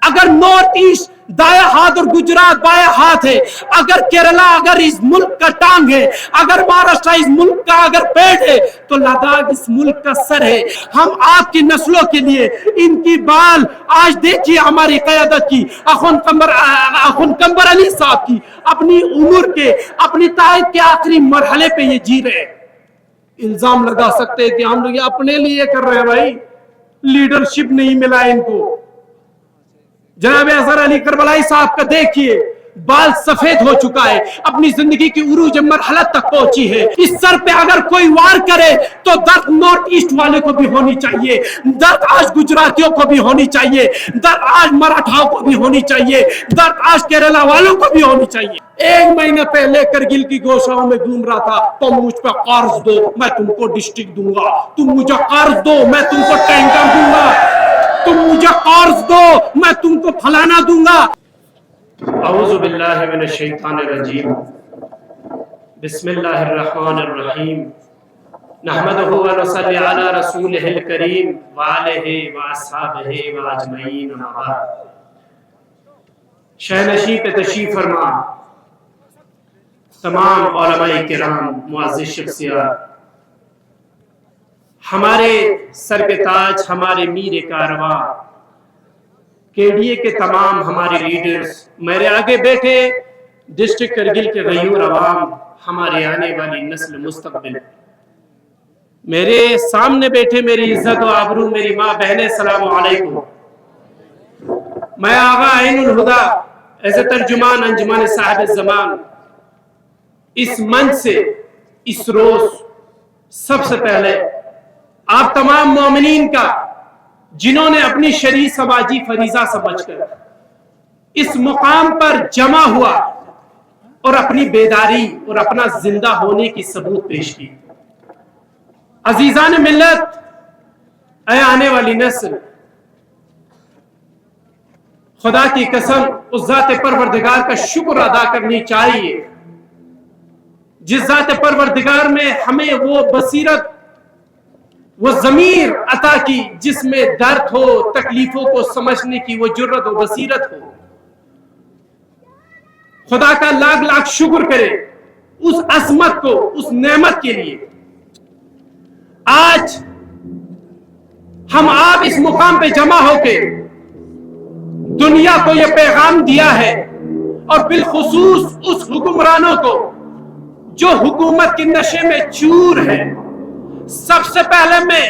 اگر north east دائیں ہاتھ اور گجرات بائیں ہاتھ ہے، اگر کیرلا اگر اس ملک کا ٹانگ ہے، اگر مہاراشٹر اس ملک کا اگر پیٹ ہے، تو لداخ اس ملک کا سر ہے۔ ہم آپ کی نسلوں کے لیے ان کی بال آج دیکھیے ہماری قیادت کی اخون قمبر علی صاحب کی اپنی عمر کے اپنی تائید کے آخری مرحلے پہ یہ جی رہے ہیں۔ الزام لگا سکتے ہیں کہ ہم لوگ یہ اپنے لیے کر رہے ہیں، بھائی لیڈرشپ نہیں ملا ان کو۔ جناب اظہر علی کربلائی صاحب کا دیکھیے بال سفید ہو چکا ہے، اپنی زندگی کی عروج مرحلہ تک پہنچی ہے۔ اس سر پہ اگر کوئی وار کرے تو درد نارتھ ایسٹ والے کو بھی ہونی چاہیے، درد آج گجراتیوں کو بھی ہونی چاہیے، درد آج مراٹھاؤں کو بھی ہونی چاہیے، درد آج کیرلا والوں کو بھی ہونی چاہیے۔ 1 مہینہ پہلے کرگل کی گوشاؤں میں گھوم رہا تھا، تم مجھ پہ قرض دو میں تم کو ڈسٹرکٹ دوں گا، تم مجھے قرض دو میں تم کو ٹینکر دوں گا، تم مجھے قرض دو میں تم کو پھلانا دوں گا۔ اعوذ باللہ من الشیطان الرجیم، بسم اللہ الرحمن الرحیم، نحمدہ و نصلی علی رسولہ الکریم وآلہ واصحابہ واجمعین، اما بعد۔ شہنشی پہ تشریف فرما، تمام علماء کرام، معزز شخصیات، ہمارے سر کے تاج، ہمارے میر کارواں، KDA کے تمام ہمارے لیڈرز، میرے آگے بیٹھے ڈسٹرکٹ کرگل کے غیور عوام، ہمارے آنے والی نسل مستقبل، میرے سامنے بیٹھے میری عزت و آبرو میری ماں بہنیں، السلام علیکم۔ میں آغا عین الہدا ایز اے ترجمان انجمن صاحب الزمان اس منچ سے اس روز سب سے پہلے آپ تمام مومنین کا، جنہوں نے اپنی شرعی سماجی فریضہ سمجھ کر اس مقام پر جمع ہوا اور اپنی بیداری اور اپنا زندہ ہونے کی ثبوت پیش کی۔ عزیزان ملت، اے آنے والی نسل، خدا کی قسم اس ذات پروردگار کا شکر ادا کرنی چاہیے جس ذات پروردگار میں ہمیں وہ بصیرت، وہ ضمیر عطا کی جس میں درد ہو، تکلیفوں کو سمجھنے کی وہ جرت و بصیرت ہو۔ خدا کا لاکھ لاکھ شکر کرے اس عظمت کو، اس نعمت کے لیے۔ آج ہم آپ اس مقام پہ جمع ہو کے دنیا کو یہ پیغام دیا ہے، اور بالخصوص اس حکمرانوں کو جو حکومت کے نشے میں چور ہے۔ سب سے پہلے میں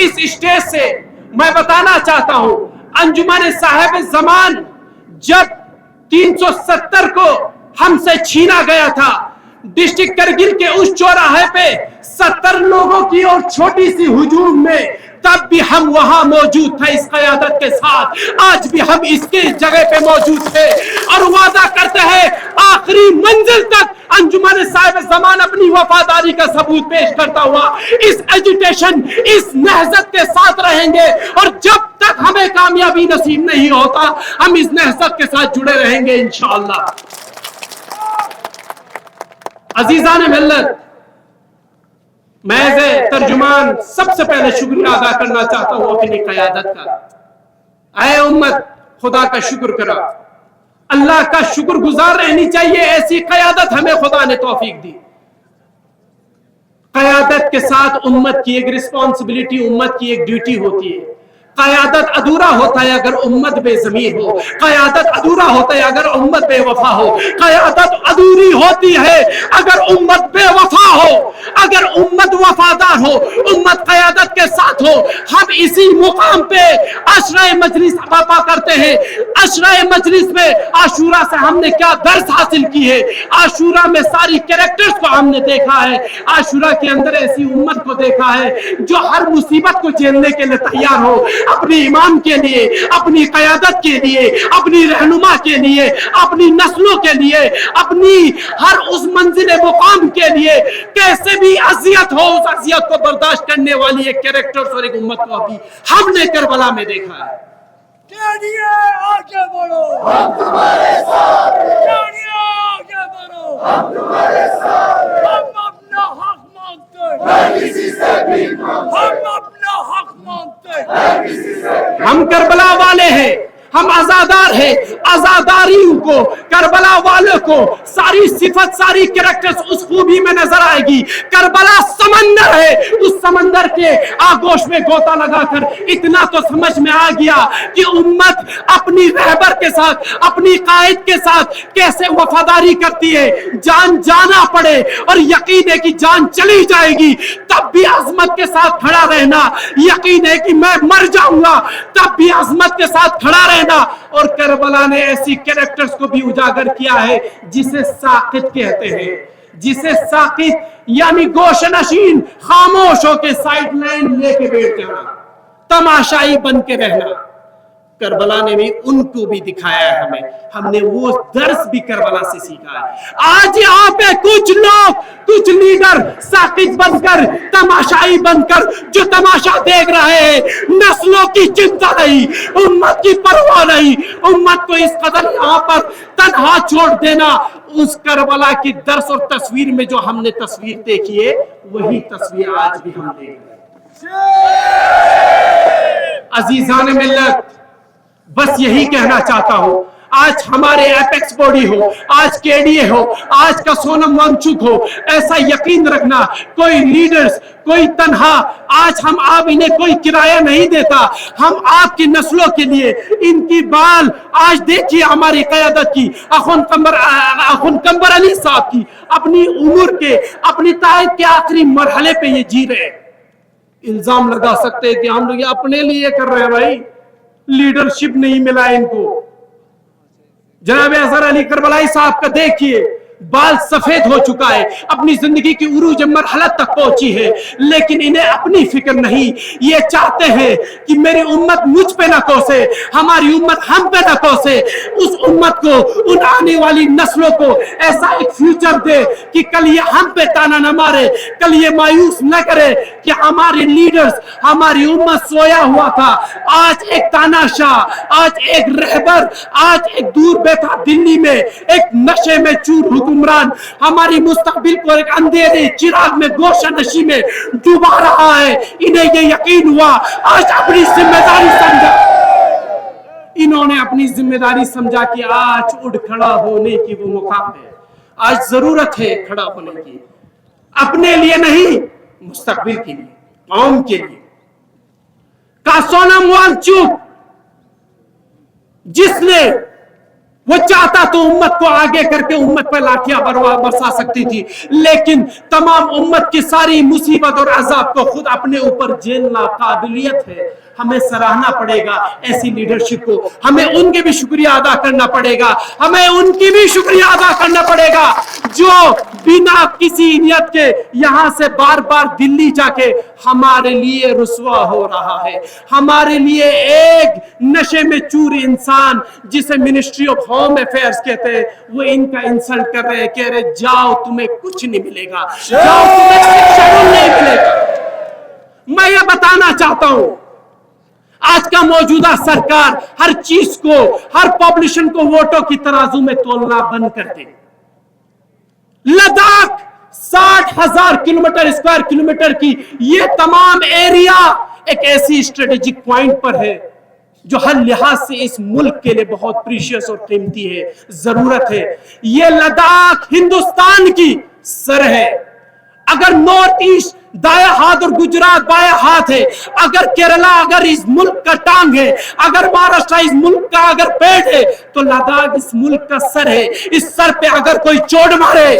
اس اسٹیج سے میں بتانا چاہتا ہوں، انجمن صاحب زمان جب 370 کو ہم سے چھینا گیا تھا، ڈسٹرکٹ کرگل کے اس چوراہے پہ 70 لوگوں کی اور چھوٹی سی ہجوم میں، تب بھی ہم وہاں موجود تھے اس قیادت کے ساتھ، آج بھی ہم اس کے جگہ پہ موجود تھے، اور وعدہ کرتے ہیں آخری منزل تک انجمن صاحب زمان اپنی وفاداری کا ثبوت پیش کرتا ہوا اس ایجیٹیشن، اس نہضت کے ساتھ رہیں گے، اور جب تک ہمیں کامیابی نصیب نہیں ہوتا ہم اس نہضت کے ساتھ جڑے رہیں گے انشاءاللہ۔ عزیزان ملت، میں ترجمان سب سے پہلے شکریہ ادا کرنا چاہتا ہوں اپنی قیادت کا۔ اے امت، خدا کا شکر کرا، اللہ کا شکر گزار رہنی چاہیے، ایسی قیادت ہمیں خدا نے توفیق دی۔ قیادت کے ساتھ امت کی ایک رسپانسبلٹی، امت کی ایک ڈیوٹی ہوتی ہے۔ قیادت ادھورا ہوتا ہے اگر امت بے ضمیر ہو، قیادت ادھورا ہوتا ہے اگر امت بے وفا ہو، قیادت ادھوری ہوتی ہے اگر امت بے وفا ہو، اگر امت وفادار ہو، امت قیادت کے ساتھ ہو۔ ہم اسی مقام پہ عشرہ مجلس برپا کرتے ہیں۔ عشرہ مجلس میں عاشورہ سے ہم نے کیا درس حاصل کی ہے، عاشورہ میں ساری کریکٹرز کو ہم نے دیکھا ہے، عاشورہ کے اندر ایسی امت کو دیکھا ہے جو ہر مصیبت کو جھیلنے کے لیے تیار ہو، اپنی امام کے لیے، اپنی قیادت کے لیے، اپنی رہنما کے لیے، اپنی نسلوں کے لیے، اپنی ہر اس منزل مقام کے لیے کیسے بھی اذیت ہو اس اذیت کو برداشت کرنے والی ایک کریکٹر اور ایک امت کو ابھی ہم نے کربلا میں دیکھا ہے۔ آگے بڑھو، ہم تمہارے ساتھ ہیں، آگے بڑھو، ہم تمہارے ساتھ ہیں، ہم اپنا حق مانگتے ہیں، ہر کسی سے بھی مانگتے ہیں، ہم اپنا حق مانگتے ہیں، ہر کسی سے۔ ہم کربلا والے ہیں، हम आजादार हैं। आजादारियों को, करबला वालों को सारी सिफत, सारी कैरेक्टर्स उस खूबी में नजर आएगी। करबला समंदर है, उस समंदर के आगोश में गोता लगाकर इतना तो समझ में आ गया कि उम्मत अपनी रहबर के साथ, अपनी कायद के साथ कैसे वफादारी करती है। जान जाना पड़े और यकीन है कि जान चली जाएगी, तब भी अजमत के साथ खड़ा रहना। यकीन है कि मैं मर जाऊंगा, तब भी अजमत के साथ खड़ा रहना। और करबला ने ऐसी कैरेक्टर्स को भी उजागर किया है जिसे साकित कहते हैं, जिसे साकित यानी गोशनशीन, खामोश होकर साइडलाइन लेके बैठ जाना, तमाशाई बन के रहना। करबला ने भी उनको भी दिखाया है हमें, हमने वो दर्स भी करबला से सीखा है। आज यहाँ पे कुछ लोग, कुछ लीडर साकित बनकर, तमाशाई बनकर जो तमाशा देख रहे हैं, नस्लों की चिंता नहीं, उम्मत की परवाह नहीं, उम्मत को इस कदर यहाँ पर तन्हा छोड़ देना। उस करबला की दर्स और तस्वीर में जो हमने तस्वीर देखी है, वही तस्वीर आज भी हम देख रहे हैं। अजीजान मिल्लत, बस यही कहना चाहता हूं, आज हमारे एपेक्स बॉडी हो, आज केडीए हो, आज का सोनम वांगचुक हो, ऐसा यकीन रखना कोई लीडर्स, कोई तन्हा, आज हम आप इन्हें कोई किराया नहीं देता। हम आपकी नस्लों के लिए इनकी बाल, आज देखिए हमारी क़यादत की अखुन कंबर अली साहब की, अपनी उम्र के, अपनी तायद के आखिरी मरहले पे ये जी रहे। इल्जाम लगा सकते हैं कि हम लोग ये अपने लिए कर रहे हैं, भाई लीडरशिप नहीं मिला इनको। जनाब अजहर अली करबलाई साहब का देखिए, बाल सफेद हो चुका है, अपनी जिंदगी की उरूज मरहला तक पहुंची है, लेकिन इन्हें अपनी फिक्र नहीं। ये चाहते हैं कि मेरी उम्मत मुझ पे ना कोसे, हमारी उम्मत हम पे ना कोसे। उस उम्मत को, उन आने वाली नस्लों को ऐसा एक फ्यूचर दे कि कल ये हम पे ताना न मारे, कल ये मायूस न करे कि हमारे लीडर्स, हमारी उम्मत सोया हुआ था। आज एक तानाशाह, आज एक रहबर, आज एक दूर बैठा दिल्ली में एक नशे में चूर हुक्मरान हमारी मुस्तकबिल को एक अंधेरे चिराग में, गोशनशी में डुबा रहा है। इन्हें ये यकीन हुआ, आज अपनी जिम्मेदारी समझा, इन्होंने अपनी जिम्मेदारी समझा कि आज उठ खड़ा होने की वो मुकाम है, आज जरूरत है खड़ा होने की, अपने लिए नहीं, मुस्तकबिल के लिए, कौम के लिए। का सोनम वांगचुक, जिसने वो चाहता तो उम्मत को आगे करके उम्मत पर लाठियां बरसा सकती थी, लेकिन तमाम उम्मत की सारी मुसीबत और अजाब को खुद अपने ऊपर झेलना काबिलियत है। हमें सराहना पड़ेगा ऐसी लीडरशिप को, हमें उनके भी शुक्रिया अदा करना पड़ेगा, हमें उनकी भी शुक्रिया अदा करना पड़ेगा जो बिना किसी नियत के यहां से बार बार दिल्ली जाके हमारे लिए रुसवा हो रहा है। हमारे लिए एक नशे में चूर इंसान जिसे मिनिस्ट्री ऑफ होम अफेयर्स कहते हैं, वो इनका इंसल्ट कर रहे हैं, कह रहे जाओ तुम्हें कुछ नहीं मिलेगा, जाओ तुम्हें शिक्षा नहीं मिलेगा। मैं ये बताना चाहता हूं, आज का मौजूदा सरकार हर चीज को, हर पॉपुलेशन को वोटों की तराजू में तोलना बंद कर दे। लद्दाख 60,000 किलोमीटर स्क्वायर किलोमीटर की ये तमाम एरिया एक ऐसी स्ट्रेटेजिक पॉइंट पर है जो हर लिहाज से इस मुल्क के लिए बहुत प्रीशियस और कीमती है, जरूरत है। ये लद्दाख हिंदुस्तान की सर है। अगर नॉर्थ ईस्ट दाया हाथ और गुजरात बाया हाथ है, अगर केरला अगर इस मुल्क का टांग है, अगर महाराष्ट्र इस मुल्क का अगर पेट है, तो लद्दाख इस मुल्क का सर है। इस सर पे अगर कोई चोट मारे,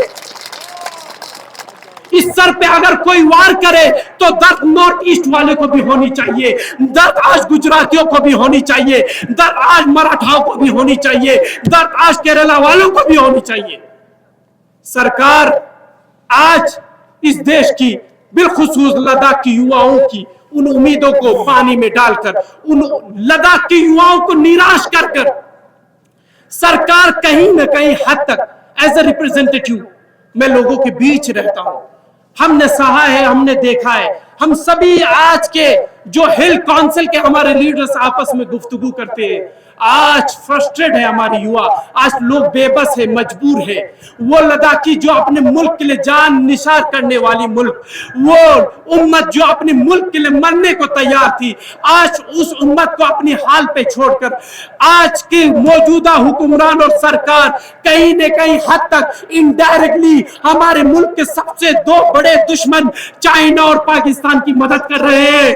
इस सर पे अगर कोई वार करे, तो दर्द नॉर्थ ईस्ट वाले को भी होनी चाहिए, दर्द आज गुजरातियों को भी होनी चाहिए, दर्द आज मराठाओं को भी होनी चाहिए, दर्द आज केरला वालों को भी होनी चाहिए। सरकार आज इस देश की, बिलखुसूस लद्दाख की युवाओं की उन उम्मीदों को पानी में डालकर, उन लद्दाख के युवाओं को निराश कर कर सरकार कहीं न कहीं हद तक एज ए रिप्रेजेंटेटिव मैं लोगों के बीच रहता हूं, हमने सहा है, हमने देखा है। हम सभी आज के जो हिल काउंसिल के हमारे लीडर्स आपस में गुफ्तगू करते हैं, आज फ्रस्ट्रेट है हमारी युवा, आज लोग बेबस है, मजबूर है। वो लद्दाखी जो अपने मुल्क के लिए जान निसार करने वाली मुल्क, वो उम्मत जो अपने मुल्क के लिए मरने को तैयार थी, आज उस उम्मत को अपनी हाल पे छोड़कर आज के मौजूदा हुक्मरान और सरकार कहीं न कहीं हद तक इनडायरेक्टली हमारे मुल्क के सबसे दो बड़े दुश्मन चाइना और पाकिस्तान की मदद कर रहे हैं।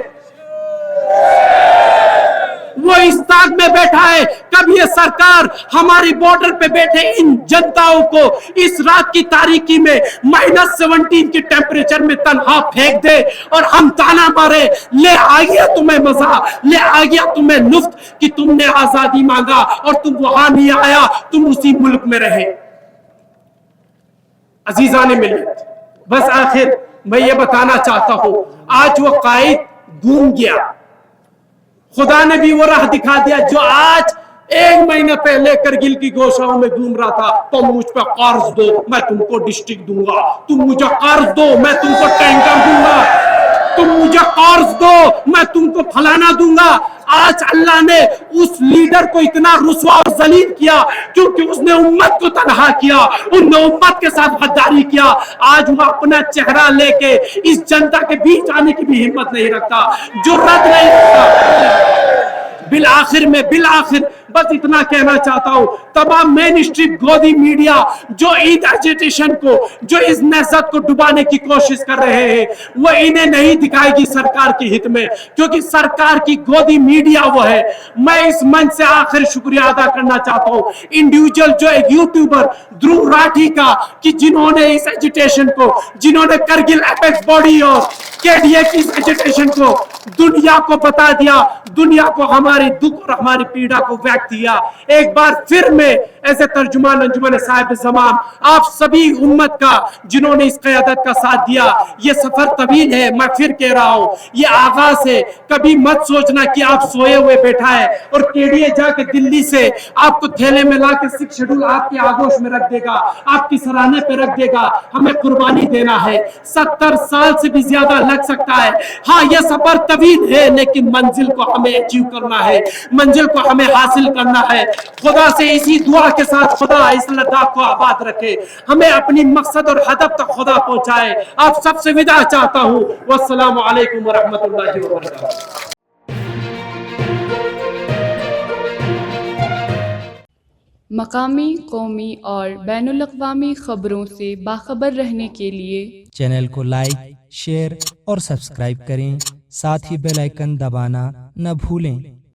वो इस ताक में बैठा है, कब ये सरकार हमारी बॉर्डर पे बैठे इन जनताओं को इस रात की तारीकी में -17 के टेम्परेचर में तन्हा फेंक दे और हम ताना मारे, ले आ गया तुम्हें मजा, ले आ गया तुम्हें लुफ्त कि तुमने आजादी मांगा और तुम वहां नहीं आया, तुम उसी मुल्क में रहे। अजीजान मिल्लत, बस आखिर मैं ये बताना चाहता हूं, आज वो कायद घूम गया, खुदा ने भी वो राह दिखा दिया जो आज 1 महीने पहले करगिल की गौशाओं में घूम रहा था। तुम मुझ पर कर्ज दो, मैं तुमको डिस्ट्रिक्ट दूंगा, तुम मुझे कर्ज दो, मैं तुमको टैंकर दूंगा, तुम मुझे कर्ज दो, मैं तुमको फलाना दूंगा। आज अल्लाह ने उस लीडर को इतना रुसवा और जलील किया क्योंकि उसने उम्मत को तनहा किया, उसने उम्मत के साथ गद्दारी किया। आज वो अपना चेहरा लेके इस जनता के बीच आने की भी हिम्मत नहीं रखता, जुर्रत नहीं रखता। बिलाखिर बस इतना कहना चाहता हूं, तमाम मेन स्ट्रीम गोदी मीडिया जो ईद एजिटेशन को, जो इस नहज़त को डुबाने की कोशिश कर रहे हैं, वो इन्हें नहीं दिखाएगी सरकार के हित में, क्योंकि सरकार की गोदी मीडिया वो है। मैं इस मंच से आखिर शुक्रिया अदा करना चाहता हूं इंडिविजुअल जो एक यूट्यूबर ध्रुव राठी का, कि जिन्होंने इस एजिटेशन को, जिन्होंने करगिल एपेक्स बॉडी और केडीए की इस एजिटेशन को दुनिया को बता दिया, दुनिया को हमारे दुख और हमारी पीड़ा को व्यक्त किया। एक बार फिर मैं ऐसे तर्जुमान अंजुमन साहिब ज़मान आप सभी उम्मत का जिन्होंने इस क़यादत का साथ दिया, ये सफर तवील है, मैं फिर कह रहा हूं, ये आगाज है। कभी मत सोचना कि आप सोए हुए बैठा है और केडीए जाके दिल्ली से आपको थैले में ला के 6 शेड्यूल आपके आगोश में रख देगा, आपकी सराहने पे रख देगा। हमें कुर्बानी देना है, 70 साल से भी ज्यादा लग सकता है। हाँ, ये सफर तवील है, लेकिन मंजिल को हमें अचीव करना है, मंजिल को हमें हासिल करना है। खुदा से इसी दुआ के साथ खुदा इस लद्दाख को आबाद रखे, हमें अपनी मकसद और हदफ तक खुदा पहुंचाए। आप सबसे विदा चाहता हूं। वस्सलामु अलैकुम व रहमतुल्लाहि व बरकातहू। मकामी, कौमी और बैनुल-अक़वामी खबरों से बाखबर रहने के लिए चैनल को लाइक, शेयर और सब्सक्राइब करें, साथ ही बेल आइकन दबाना न भूलें।